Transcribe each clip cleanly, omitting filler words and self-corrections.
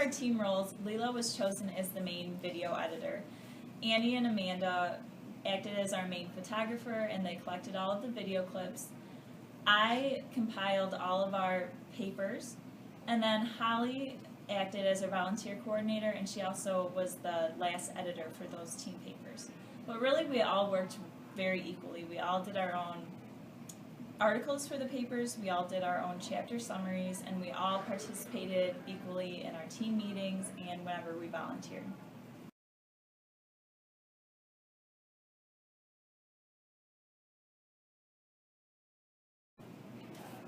our team roles, Leela was chosen as the main video editor. Annie and Amanda acted as our main photographer, and they collected all of the video clips. I compiled all of our papers, and then Holly acted as a volunteer coordinator, and she also was the last editor for those team papers. But really, we all worked very equally. We all did our own articles for the papers, we all did our own chapter summaries, and we all participated equally in our team meetings and whenever we volunteered.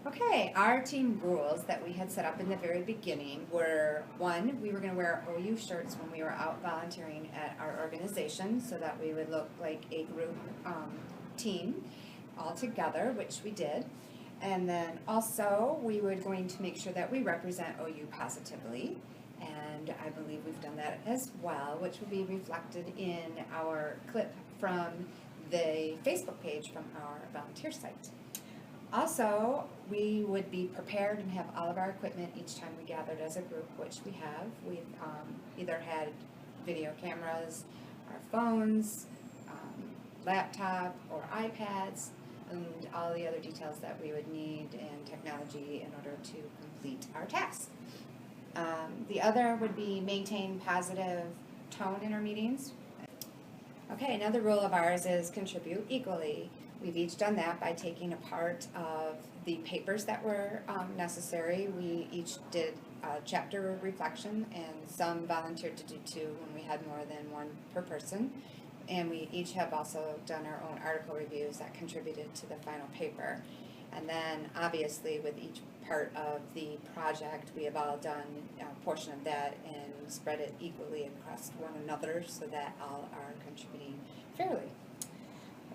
Okay, our team rules that we had set up in the very beginning were, one, we were going to wear OU shirts when we were out volunteering at our organization so that we would look like a group team all together, which we did. And then also we were going to make sure that we represent OU positively, and I believe we've done that as well, which will be reflected in our clip from the Facebook page from our volunteer site. Also, we would be prepared and have all of our equipment each time we gathered as a group, which we have. We've either had video cameras, our phones, laptop or iPads, and all the other details that we would need in technology in order to complete our tasks. The other would be maintain positive tone in our meetings. Okay, another rule of ours is contribute equally. We've each done that by taking a part of the papers that were necessary. We each did a chapter reflection, and some volunteered to do two when we had more than one per person. And we each have also done our own article reviews that contributed to the final paper. And then obviously with each part of the project, we have all done a portion of that and spread it equally across one another so that all are contributing fairly.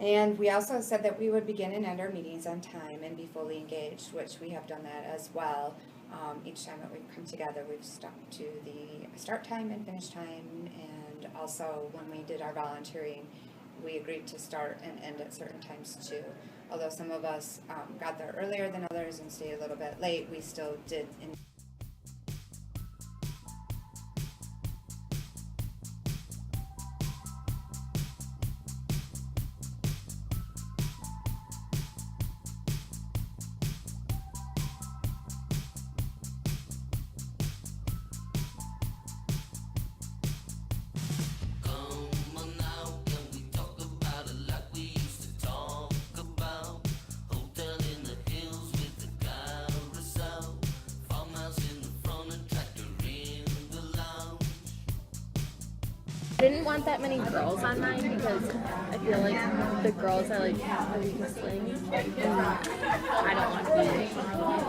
And we also said that we would begin and end our meetings on time and be fully engaged, which we have done that as well. Each time that we've come together, we've stuck to the start time and finish time, and also when we did our volunteering, we agreed to start and end at certain times too. Although some of us got there earlier than others and stayed a little bit late, we still did. I didn't want that many girls on mine because I feel like the girls are like the weakest link, and I don't want to be.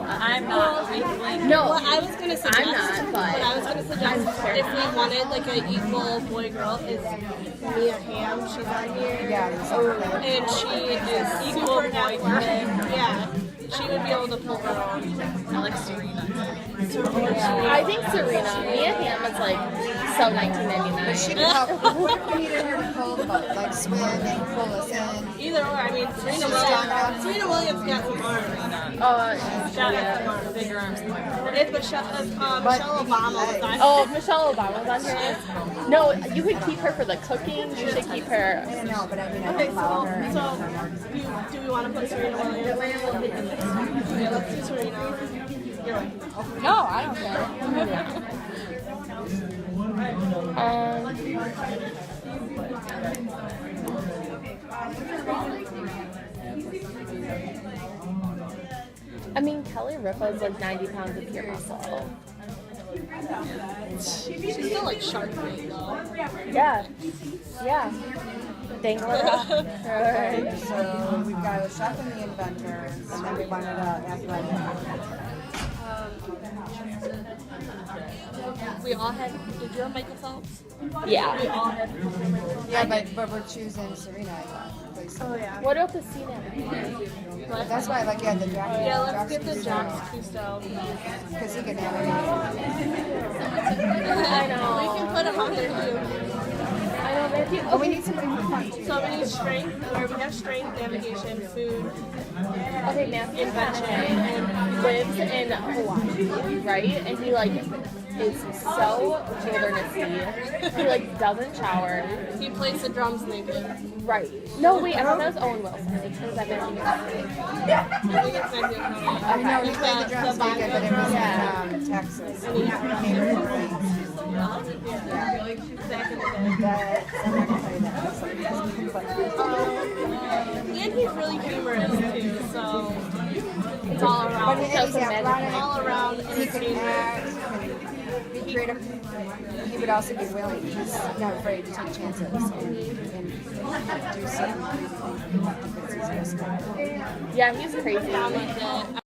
I'm not weak link. No, Well, I was gonna suggest. I'm not, but I was gonna suggest if we wanted like an equal boy-girl, is Mia Hamm. She's on here. Yeah, And she is equal boy-girl. Yeah, she would be able to pull her own. I like Serena. I think Serena, Mia Hamm is like so 1999. she can help. We needed her to pull the boat, like swim and pull us in. Either or. I mean, Serena Williams got some arms. Shout out to Mark, bigger arms than my brother. It's Michelle Obama was on. Oh, Michelle Obama's on here. No, you could keep her for the cooking. You should keep her. I know, but I mean, I Okay, don't allow her. so do we want to put Serena Williams? Okay, let's do Serena. You're like, No, I don't care. I mean, Kelly Ripa's like 90 pounds of pure muscle. she's still like shark weight though. Yeah. Yeah. Dangler up. Right. So we've got a chef and the inventor, and then we wanted to athletic. We all had. Did you have Michael Phelps? Yeah. We all had. Yeah, but we're choosing Serena, I thought. Oh yeah. What about the CNET? But that's why I like, yeah, the draft. Yeah, let's get the Jocks Cousteau. Because he can have it. I know. We can put him on there too. I know, Matthew. But we need somebody for fun too. So we need strength, or we have strength, navigation, food, Okay, Matthew invention. lives in Hawaii, right? And he like is so wildernessy. He like doesn't shower. He plays the drums naked. Right. No, wait, I thought that was Owen Wilson. Is that Matthew? I think it's Matthew McConaughey. I know he He's played the drums the naked, but it was in Texas. And he's Back in the day. I'm not gonna tell you that. and he's really humorous too, so it's all But around. he's athletic. All around He can entertainment. act, he can be creative. He would also be willing. He's not afraid to take chances and do something because he's risky. Yeah, he's crazy. Down with it.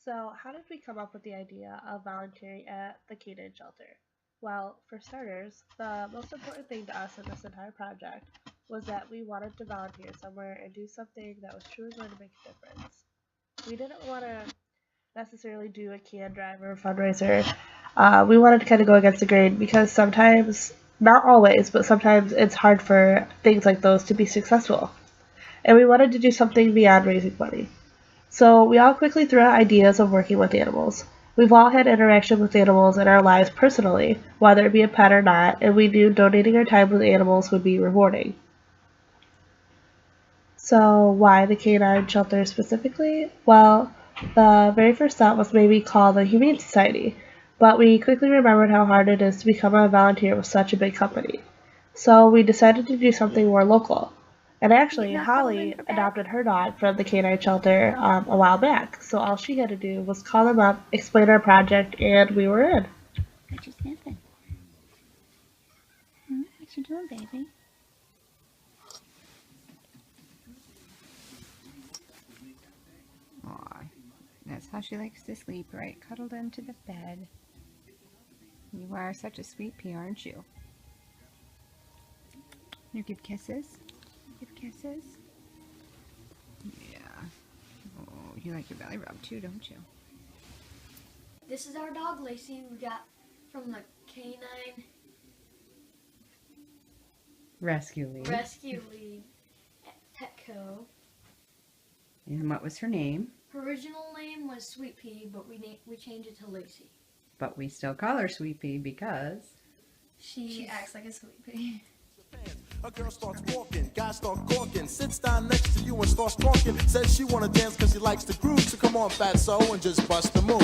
So, how did we come up with the idea of volunteering at the Canine Shelter? Well, for starters, the most important thing to us in this entire project was that we wanted to volunteer somewhere and do something that was truly going to make a difference. We didn't want to necessarily do a can drive or a fundraiser. We wanted to kind of go against the grain because sometimes, not always, but sometimes it's hard for things like those to be successful. And we wanted to do something beyond raising money. So we all quickly threw out ideas of working with animals. We've all had interaction with animals in our lives personally, whether it be a pet or not, and we knew donating our time with animals would be rewarding. So why the canine shelter specifically? Well, the very first thought was maybe call the Humane Society, but we quickly remembered how hard it is to become a volunteer with such a big company. So we decided to do something more local. And actually, Holly adopted her dog from the canine shelter a while back, so all she had to do was call them up, explain our project, and we were in. What you sniffing? What you doing, baby? Aw, that's how she likes to sleep, right? Cuddled into the bed. You are such a sweet pea, aren't you? You give kisses? Give kisses? Yeah. Oh, you like your belly rub too, don't you? This is our dog Lacey we got from the Canine Rescue League. Rescue League at Petco. And what was her name? Her original name was Sweet Pea, but we changed it to Lacey. But we still call her Sweet Pea because She acts like a sweet pea. A girl starts walking, guys start gawking, sits down next to you and starts talking, says she wanna dance cause she likes the groove, so come on fatso and just bust the move.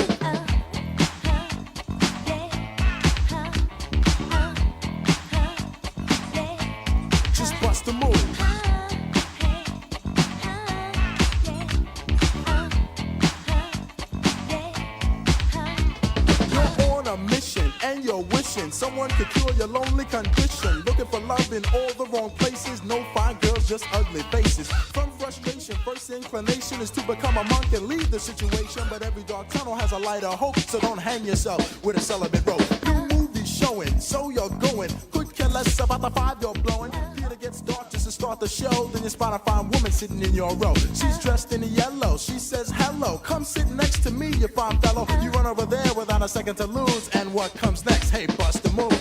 Just bust the move. You're on a mission and you're wishing someone could cure your lonely condition. Looking for love in all the wrong places. No fine girls, just ugly faces. From frustration, first inclination is to become a monk and leave the situation. But every dark tunnel has a light of hope, so don't hang yourself with a celibate rope. New movies showing, so you're going. Could care less about the five you're blowing. Theater gets dark just to start the show. Then you spot a fine woman sitting in your row. She's dressed in yellow. She says hello. Come sit next to me, you fine fellow. You run over there without a second to lose. And what comes next? Hey, bust the move.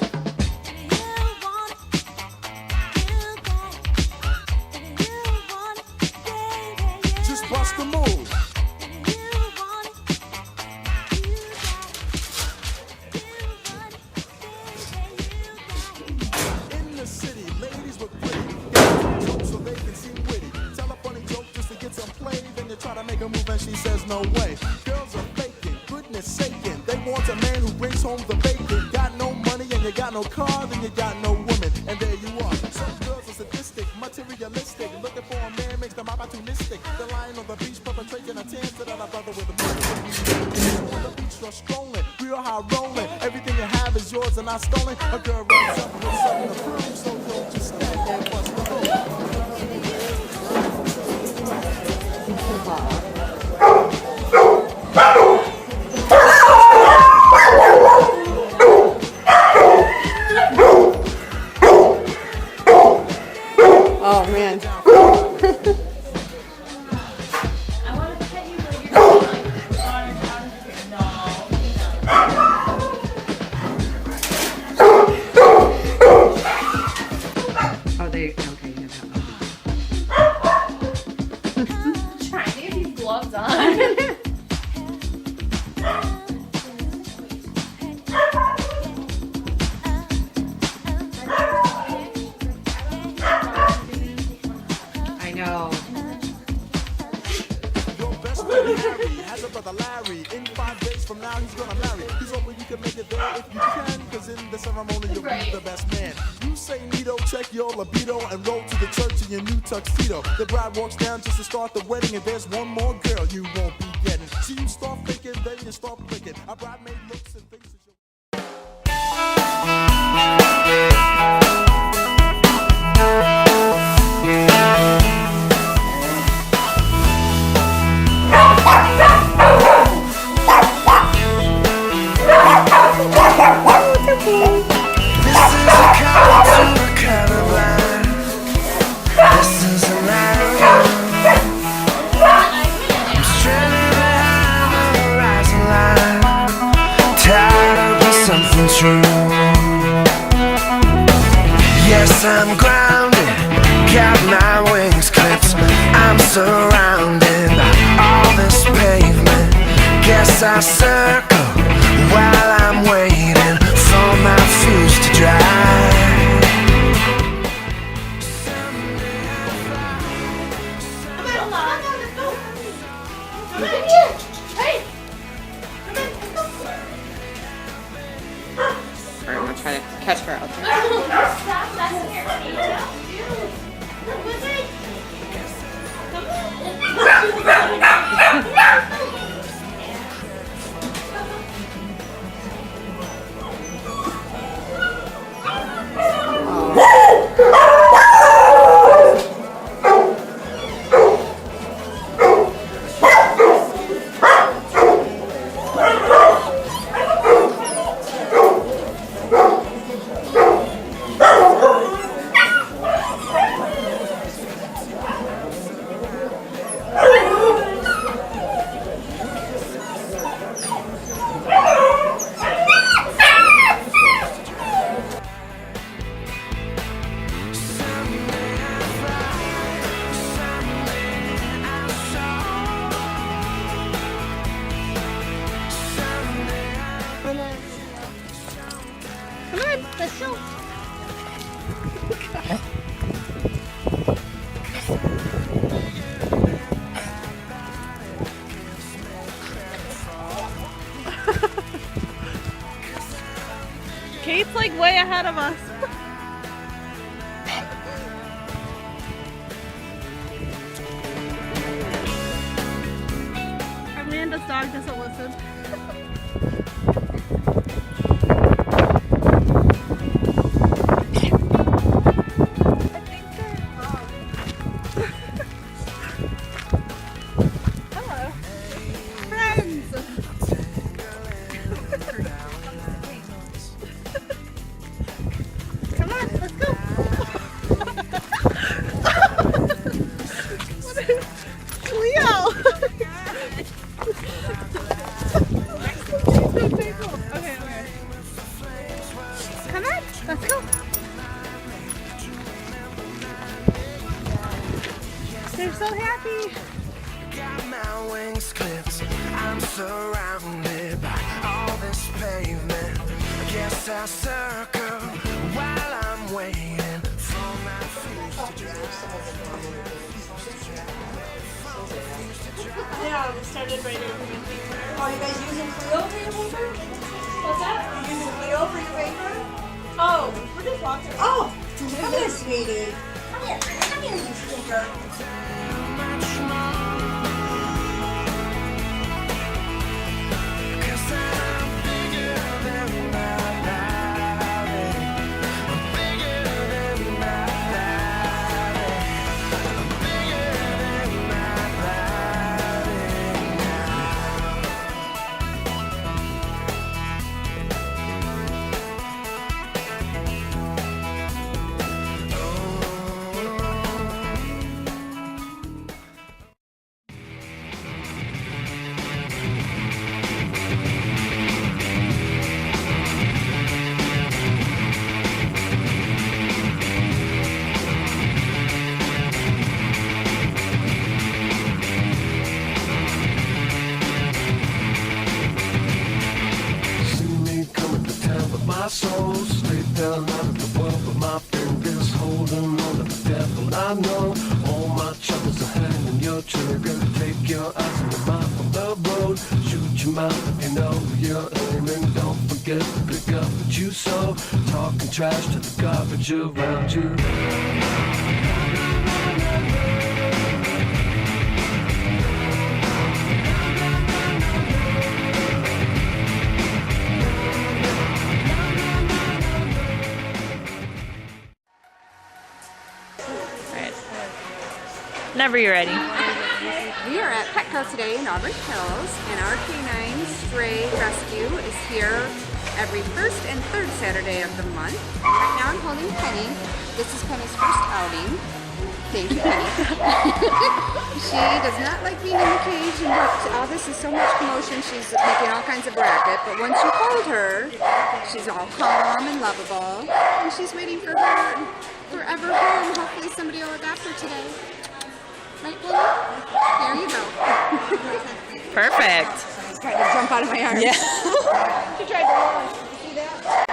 Just bust the move. In the city, ladies look pretty. Get jokes so they can seem witty. Tell a funny joke just to get some play. Then you try to make a move and she says no way. Girls are faking, goodness saking. They want a man who brings home the bacon. Got no money and you got no car, then you got no woman. And there you are. Some girls are sadistic, materialistic. Looking for a man makes them opportunistic. They're lying on the beach perpetrating a tan to that brother with a money. On the beach you're strolling, real high rolling. Everything you have is yours and not stolen. A girl runs up with something to prove, so don't just stand there and bust the move. Oh man. I want to pet you, but you're like water out of here. No. Oh, they okay. You have Trying to get these gloves on. I know. Your best friend Harry has a brother Larry. In 5 days from now, he's gonna marry. He's hoping you can make it there if you can. Cause in the ceremony, you'll be the best man. You say neato, check your libido, and roll to the church in your new tuxedo. The bride walks down just to start the wedding, and there's one more girl you won't be getting. So you start thinking, then you start thinking. Our bridesmaid looks and thinks that you're. True. Yes, I'm grounded, got my wings clipped. I'm surrounded by all this pavement. Guess I circle while I'm waiting for my fuse to dry. Alright, I'm gonna try to catch her out there. Stop messing your angel. Come on, let's go. Kate's like way ahead of us. Amanda's dog doesn't listen. Hello. Friends! Come on, let's go! Leo! Okay. Come on, let's go! They're so happy! Got my wings clipped. I'm surrounded by all this pavement. I guess I circle while I'm waiting for my fuse to dry. Yeah, we started writing green paper. Are you guys using Clio for your paper? What's that? You're using Clio for your paper? Oh, we're just watching. Oh, come here, sweetie. Come here, you stinker. Cause I'm bigger than my body. I'm bigger than my body. I'm bigger than my body now. Oh. careful, I know all my troubles are hanging your trigger. Take your eyes and your mind from the road. Shoot your mouth if you know you're aiming. Don't forget to pick up what you sow. Talking trash to the garbage around you. Whenever you're ready. We are at Petco today in Auburn Hills, and our canine stray rescue is here every first and third Saturday of the month. Right now I'm holding Penny. This is Penny's first outing. Thank you, Penny. She does not like being in the cage, and all this is so much commotion, she's making all kinds of racket. But once you hold her, she's all calm and lovable, and she's waiting for her forever home. Hopefully somebody will adopt her today. Right, Willie? There you go. Perfect. She's trying to jump out of my arms. Yeah. She tried to run. See that?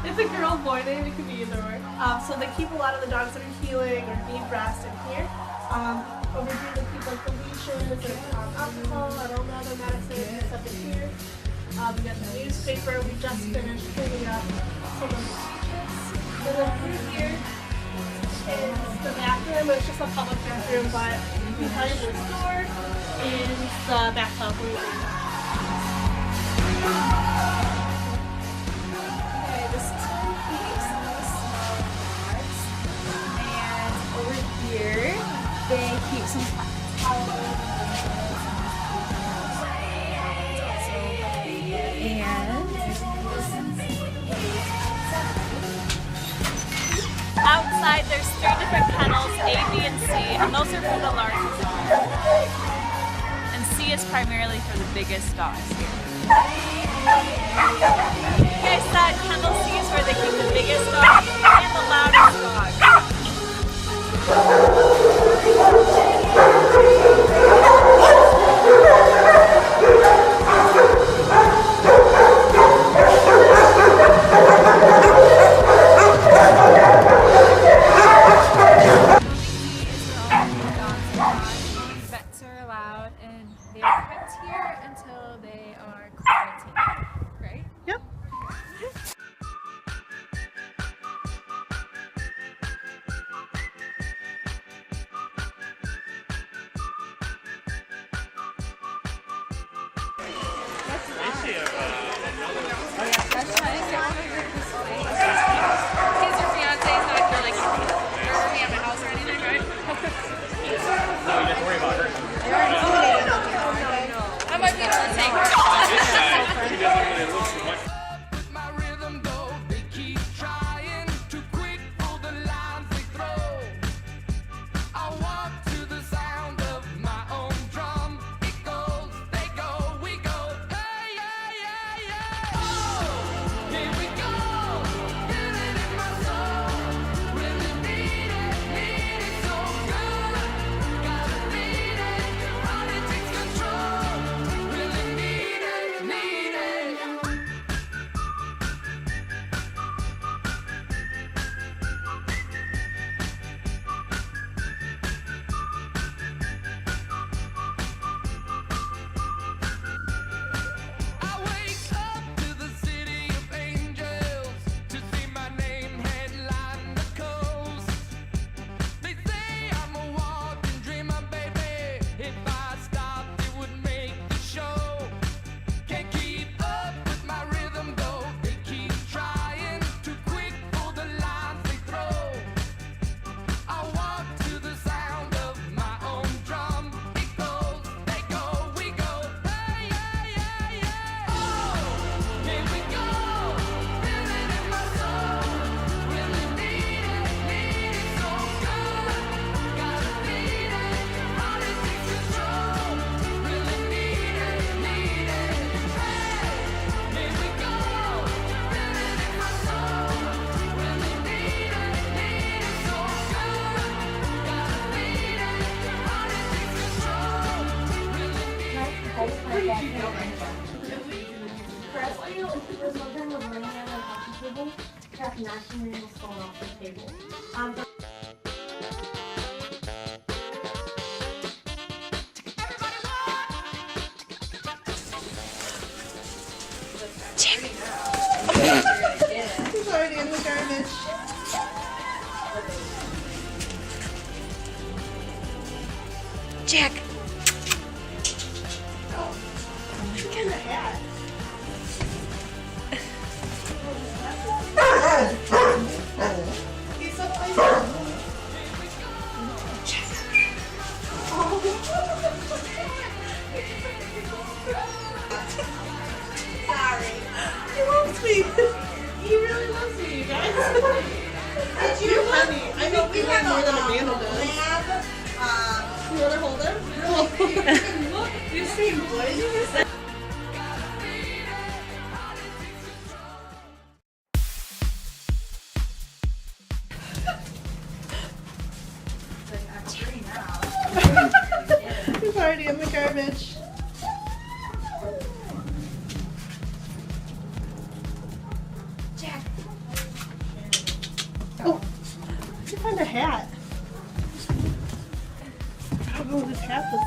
It's a girl, boy name, it could be either or. So they keep a lot of the dogs that are healing or need rest in here. Over here they keep like the leashes and alcohol and all the other medicine and stuff in here. We got the newspaper, we just finished cleaning up some of the leashes. And then through here is the bathroom. It's just a public bathroom, but behind this door is the bathtub where we clean up. Here, they keep some and outside there's 3 different kennels, A, B, and C, and those are for the largest dogs. And C is primarily for the biggest dogs here. You guys said kennel C is where they keep the biggest dogs and the loudest dogs. Vets are allowed, and they are kept here until they are quarantined, right? Yep. My rhythm, though they keep trying to kept knocking Randall's phone off the table. He's already in the garbage. Jack. What kind of hat? He's so playful. Sorry. He loves me. He really loves me, you guys. Did you You're funny. I think you have more than a Amanda does. lab? You want to hold him? You see, boys. He's already in the garbage. Jack. Oh, did you find a hat? I don't know what his hat was.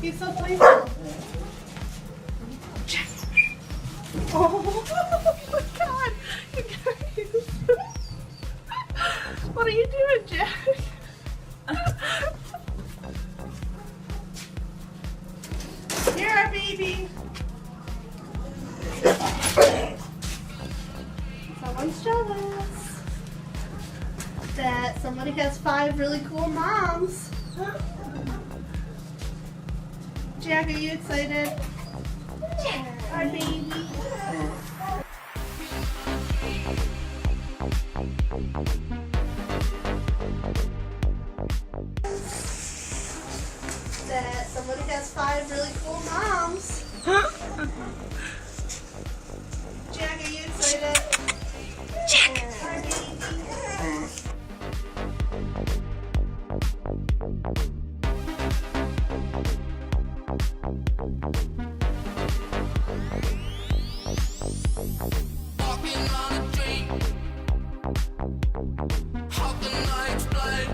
He's so playful. Jack. Oh my god! You guys. What are you doing, Jack? You're our baby. Someone's jealous that somebody has 5 really cool moms. Jack, are you excited? Our baby. That somebody has 5 really cool moms. Jack, are you excited? Jack! Our baby. Walking on a dream. How can I explain?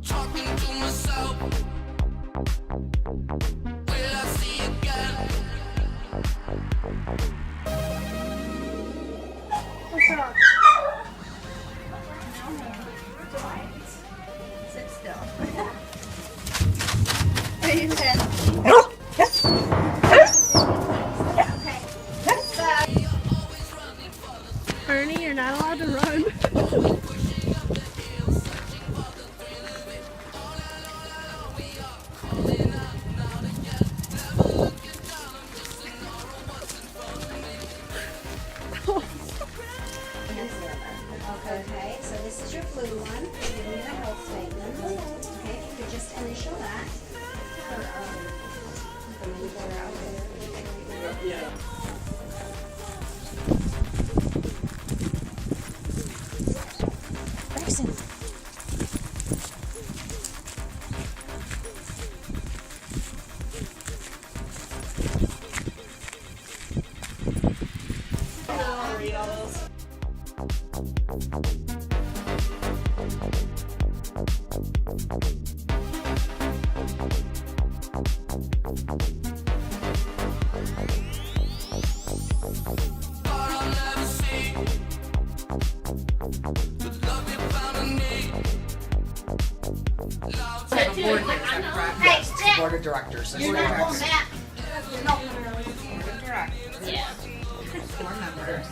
Talking to myself. Will I see again? What's up? Sit still. Hey, you said. Ernie, you're not allowed to run. Okay, so this is your blue one. We're giving you the health statement. Okay, if you could just initial that. Bryson. I'll read all those. I'll never see the love you found in me. Love Hey, Jack! Board of Directors. You're not going back. No. Board members.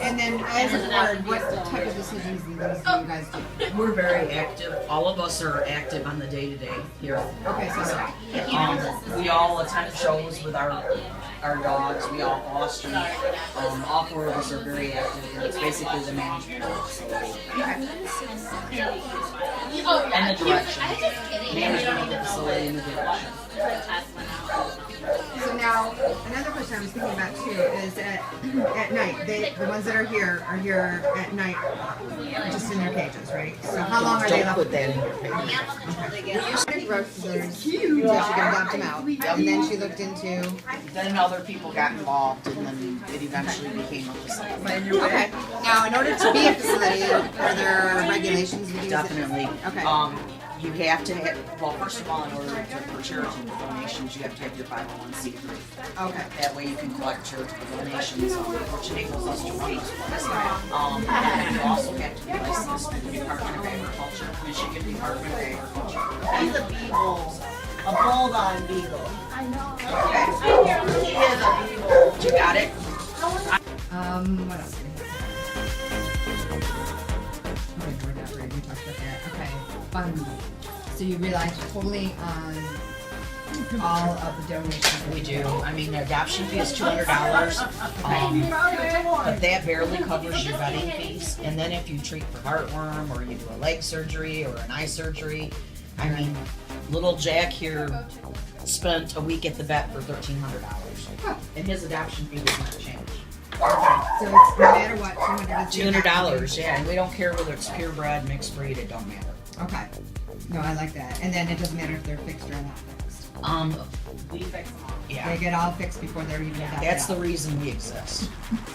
And then as a board, what type of decisions do you guys do? We're very active. All of us are active on the day-to-day here. Okay, so we all attend shows with our dogs. We all foster. All 4 of us are very active. It's basically the management of the facility. And the direction. Management of the facility and the direction. So Now, another question I was thinking about too is at night, the ones that are here at night, just in their cages, right? So how long are they Don't left? put that in your paper. We used to roosters, so she could adopt them out, and then she looked into. Then other people got involved, and then it eventually became a facility. Okay. Now, in order to be a facility, are there regulations? And things Definitely. Okay. You have to have, well, first of all, in order for charitable donations, you have to have your 501c3. Okay. That way you can collect charitable donations, which enables us to run this place. And you also have to be licensed with the Department of Agriculture, Michigan Department of Agriculture. He's a beagle, a bulldog beagle. I know. Okay. He is a beagle. You got it? What else? We talked about that. Okay. Fun. So you rely totally on all of the donations? We do. I mean, the adoption fee is $200, but that barely covers your vetting fees. And then if you treat for heartworm, or you do a leg surgery, or an eye surgery, I mean, little Jack here spent a week at the vet for $1,300, and his adoption fee does not change. So it's no matter what, $200, yeah, and we don't care whether it's purebred, mixed breed, it don't matter. Okay. No, I like that. And then it doesn't matter if they're fixed or not fixed. We fix them all. They Yeah, get all fixed before they're even adopted. that's the reason we exist.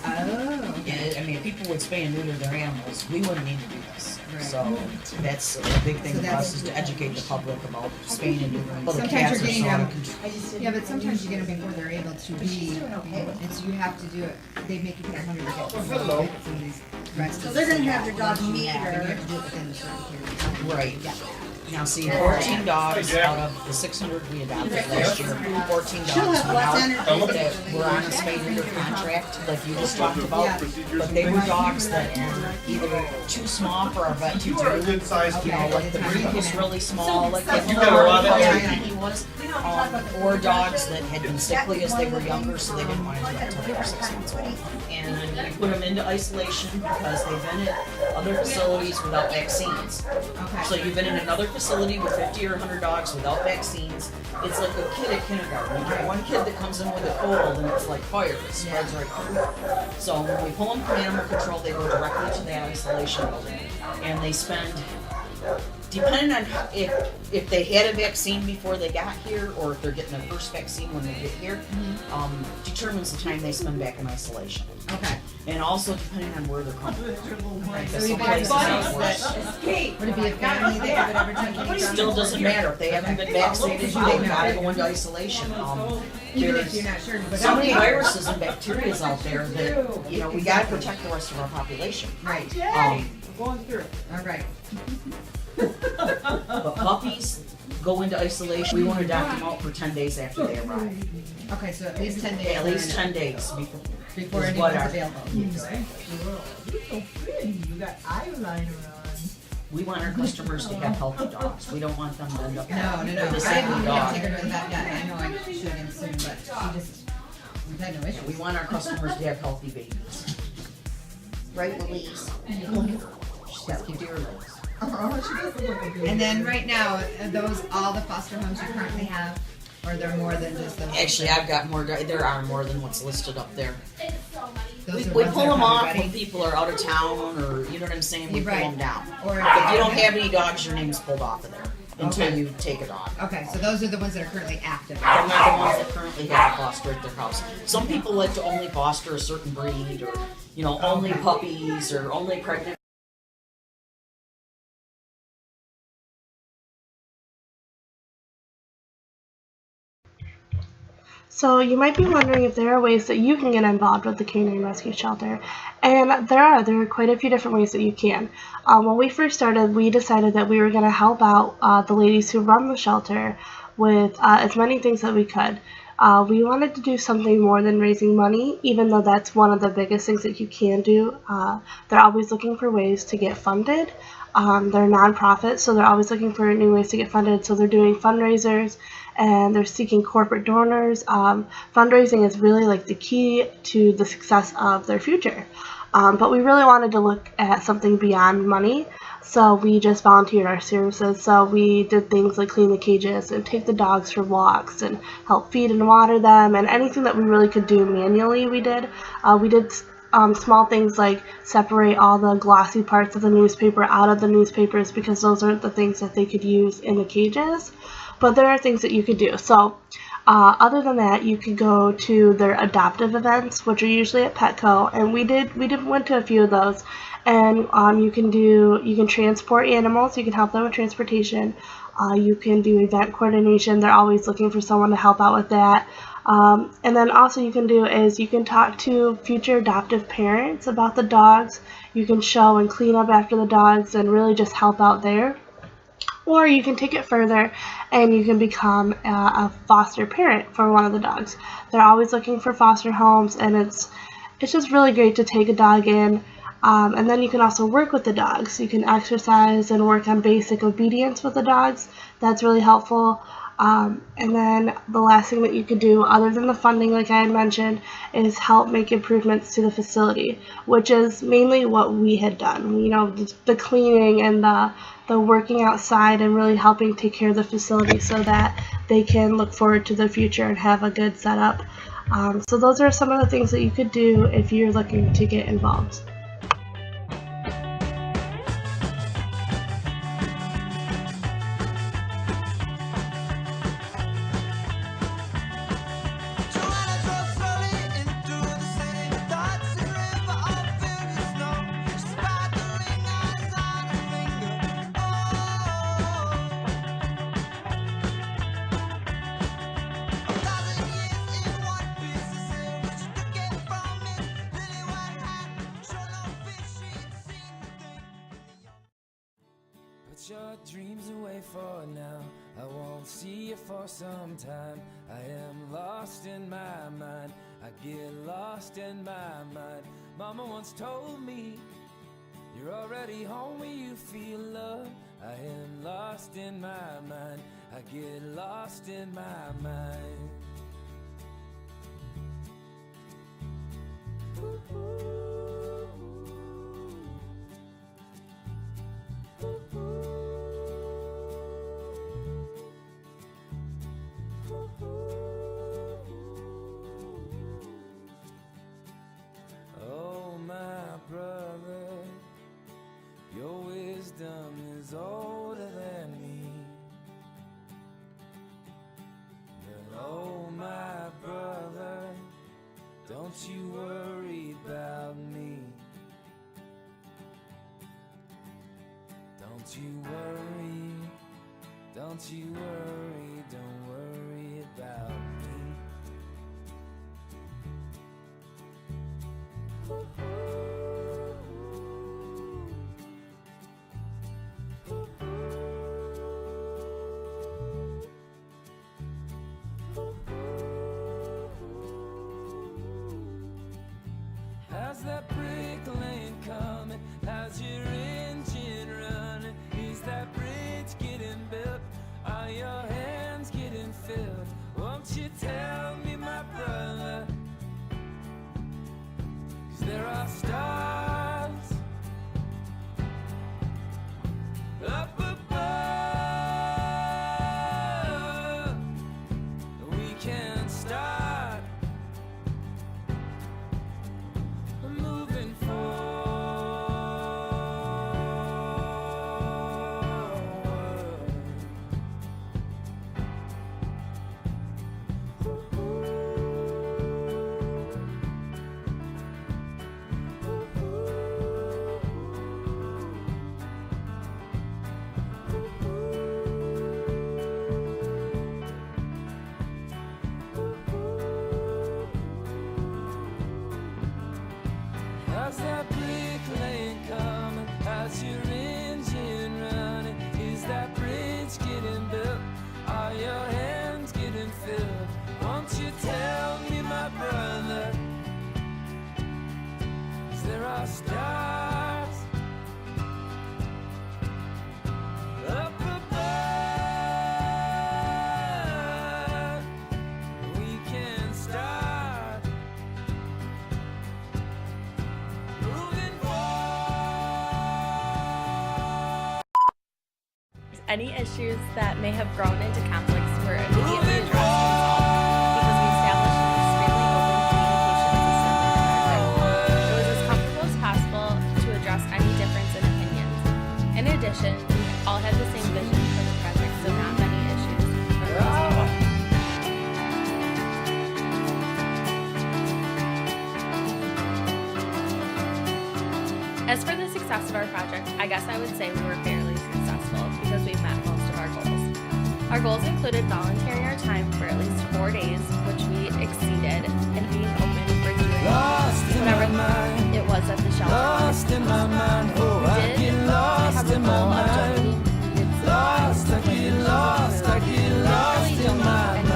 Oh. Yeah, I mean, if people would spay and neuter their animals, we wouldn't need to do this. Right. So that's a big thing So for that's- us, is to educate the public about spaying and neutering. Well, the Sometimes cats you're are getting so out them. of control. Yeah, but sometimes you get them before they're able to be. It's you have to do it. They make you put 100 to get some of these rest. So they're gonna have your dog meet You her. have to do it within a certain period of time. Right. Now, see, 14 dogs out of the 600 we adopted last year, 14 dogs went out that were on a spay neuter contract, like you just talked about. But they were dogs that were either too small for our vet to do. You know, like the breed was really small, like he was. Or dogs that had been sickly as they were younger, so they didn't want to do that until they were 6 months old. And we put them into isolation because they've been at other facilities without vaccines. So you've been in another facility with 50 or 100 dogs without vaccines. It's like a kid at kindergarten. You get one kid that comes in with a cold and it's like fire. It spreads right through. So when we pull them from animal control, they go directly to that isolation building. And they spend, depending on if they had a vaccine before they got here, or if they're getting their first vaccine when they get here, determines the time they spend back in isolation. Okay. And also depending on where they're coming from. So you guys would it be a family that would ever take any Still doesn't matter, if they haven't been vaccinated, they gotta go into isolation. Even if you're not sure. But So many viruses and bacteria out there that, you know, we gotta protect the rest of our population. Right. Going through. All right. But puppies go into isolation, we won't adopt them out for 10 days after they arrive. Okay, so at least 10 days. At least 10 days before is anyone's what our- available. You're so pretty. You got eyeliner on. We want our customers to have healthy dogs. We don't want them to end up No. with a I sick haven't dog. taken her to the vet yet. I know I should in soon, but we've had no issues. We want our customers to have healthy babies. Right, Louise? She's got deer legs. And then right now, are those all the foster homes you currently have, or are there more than just those? Actually, I've got more. There are more than what's listed up there. Those are We ones pull that are them off probably when people are out of town, or you know what I'm saying. We pull Right. them down. Or If you don't have any dogs, your name's pulled off of there until Okay. you take a dog. Okay, so those are the ones that are currently active. They're not the ones that currently have a foster at their house. Some people like to only foster a certain breed, or only puppies, or only pregnant. So you might be wondering if there are ways that you can get involved with the Canine Rescue Shelter, and there are quite a few different ways that you can. When we first started, we decided that we were going to help out the ladies who run the shelter with as many things that we could. We wanted to do something more than raising money, even though that's one of the biggest things that you can do. They're always looking for ways to get funded. They're nonprofit, so they're always looking for new ways to get funded. So they're doing fundraisers, and they're seeking corporate donors. Fundraising is really like the key to the success of their future. But we really wanted to look at something beyond money, so we just volunteered our services. So we did things like clean the cages and take the dogs for walks and help feed and water them, and anything that we really could do manually we did. We did small things like separate all the glossy parts of the newspaper out of the newspapers, because those aren't the things that they could use in the cages. But there are things that you could do. So other than that, you could go to their adoptive events, which are usually at Petco, and we went to a few of those. And you can transport animals. You can help them with transportation. You can do event coordination. They're always looking for someone to help out with that. And then also you can talk to future adoptive parents about the dogs. You can show and clean up after the dogs and really just help out there. Or you can take it further and you can become a foster parent for one of the dogs. They're always looking for foster homes, and it's just really great to take a dog in. And then you can also work with the dogs. You can exercise and work on basic obedience with the dogs. That's really helpful. And then the last thing that you could do, other than the funding, like I had mentioned, is help make improvements to the facility, which is mainly what we had done. You know, the cleaning and the working outside and really helping take care of the facility so that they can look forward to the future and have a good setup. So those are some of the things that you could do if you're looking to get involved. Put your dreams away for now. I won't see you for some time. I am lost in my mind. I get lost in my mind. Mama once told me, you're already home when you feel love. I am lost in my mind. I get lost in my mind. Oh my brother, your wisdom is older than me. But oh my brother, don't you worry about me. Don't you worry, don't you worry, don't worry about me. How's that brick lane coming? How's your engine running? Is that bridge getting built? Are your hands getting filled? Won't you tell me, my brother? 'Cause there are stars up above. We can start moving forward. How's that brick lane coming? How's your engine running? Is that bridge getting built? Are your hands getting filled? Won't you tell me, my brother? 'Cause there are stars up above. We can start moving Any issues that may have grown into conflicts were immediately addressed and solved because we established an extremely open communication system in the project. It was as comfortable as possible to address any difference in opinions. In addition, we all had the same vision for the project, so not many issues arose. As for the success of our project, I guess I would say we were fairly successful because we've met most of our goals. Our goals included volunteering our time for at least 4 days, which we exceeded, and being open for doing whatever it was at the shelter. Lost in my mind, oh, We I did get lost have a in goal my of mind. donating needed Lost, I get lost, I get lost in my mind.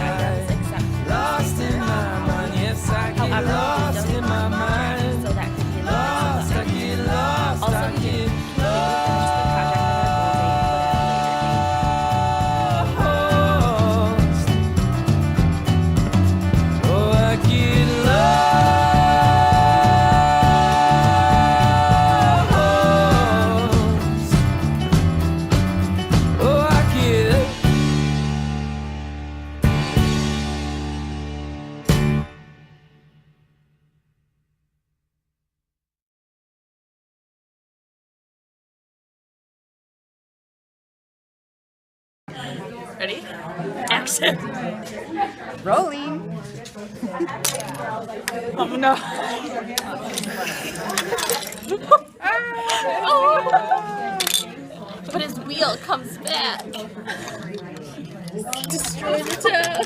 Lost in my mind, yes, I get lost in my mind. So that could be Lost, I get lost, also, I we get finish the project on our goal date, but at a later date. lost. Oh, I get lost. Oh, I get. Ready? Action. Rolling. Oh no. Oh. But his wheel comes back. Destroy the town.